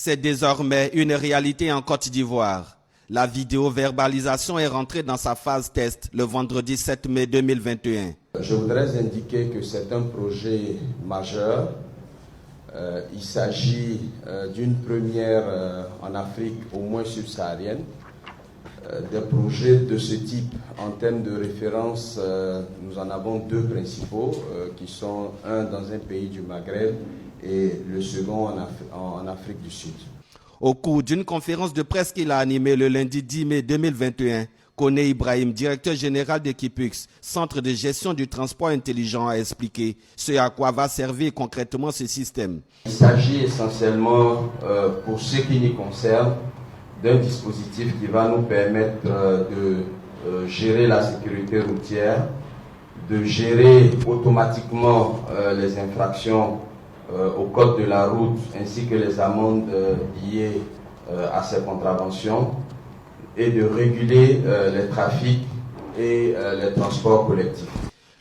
C'est désormais une réalité en Côte d'Ivoire. La vidéo-verbalisation est rentrée dans sa phase test le vendredi 7 mai 2021. Je voudrais indiquer que c'est un projet majeur. Il s'agit d'une première en Afrique, au moins subsaharienne. Des projets de ce type, en termes de référence, nous en avons deux principaux, qui sont un dans un pays du Maghreb et le second en Afrique du Sud. Au cours d'une conférence de presse qu'il a animée le lundi 10 mai 2021, Koné Ibrahim, directeur général d'Equipux, Centre de gestion du transport intelligent, a expliqué ce à quoi va servir concrètement ce système. Il s'agit essentiellement, pour ce qui nous concerne, d'un dispositif qui va nous permettre de gérer la sécurité routière, de gérer automatiquement les infractions au code de la route ainsi que les amendes liées à ces contraventions et de réguler les trafics et les transports collectifs.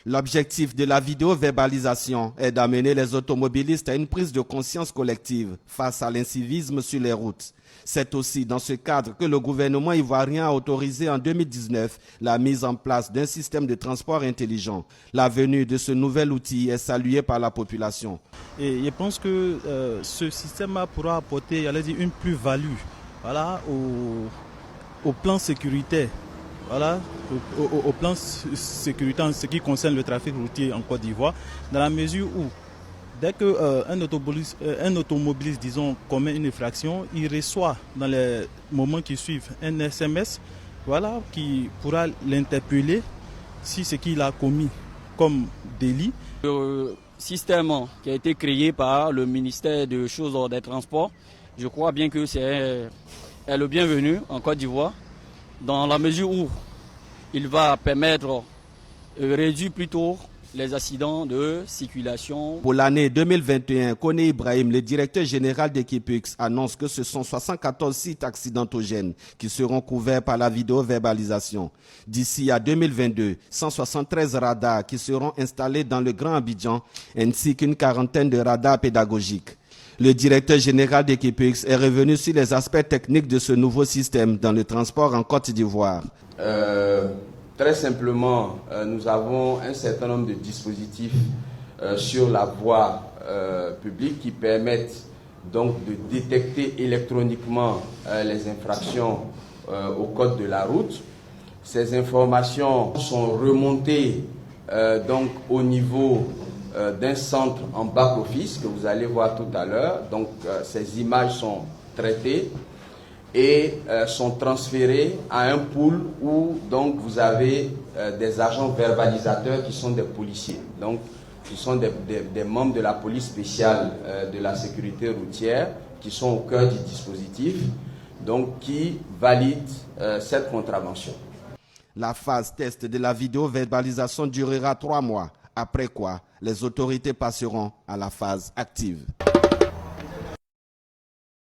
L'objectif de la vidéo-verbalisation est d'amener les automobilistes à une prise de conscience collective face à l'incivisme sur les routes. C'est aussi dans ce cadre que le gouvernement ivoirien a autorisé en 2019 la mise en place d'un système de transport intelligent. La venue de ce nouvel outil est saluée par la population. Et je pense que ce système pourra apporter, une plus-value, au plan sécuritaire. Au plan sécuritaire en ce qui concerne le trafic routier en Côte d'Ivoire, dans la mesure où dès qu'un automobiliste, disons, commet une infraction, il reçoit dans les moments qui suivent un SMS qui pourra l'interpeller si ce qu'il a commis comme délit. Le système qui a été créé par le ministère des Choses des Transports, je crois bien que c'est le bienvenu en Côte d'Ivoire, dans la mesure où il va permettre de réduire plutôt les accidents de circulation. Pour l'année 2021, Koné Ibrahim, le directeur général d'Equipux, annonce que ce sont 74 sites accidentogènes qui seront couverts par la vidéo-verbalisation. D'ici à 2022, 173 radars qui seront installés dans le Grand Abidjan, ainsi qu'une quarantaine de radars pédagogiques. Le directeur général d'Equipux est revenu sur les aspects techniques de ce nouveau système dans le transport en Côte d'Ivoire. Très simplement, nous avons un certain nombre de dispositifs sur la voie publique qui permettent donc de détecter électroniquement les infractions au code de la route. Ces informations sont remontées donc au niveau d'un centre en back-office que vous allez voir tout à l'heure. Donc ces images sont traitées et sont transférées à un pool où donc vous avez des agents verbalisateurs qui sont des policiers, donc qui sont des membres de la police spéciale de la sécurité routière, qui sont au cœur du dispositif, donc qui valident cette contravention. La phase test de la vidéo-verbalisation durera 3 mois, après quoi les autorités passeront à la phase active.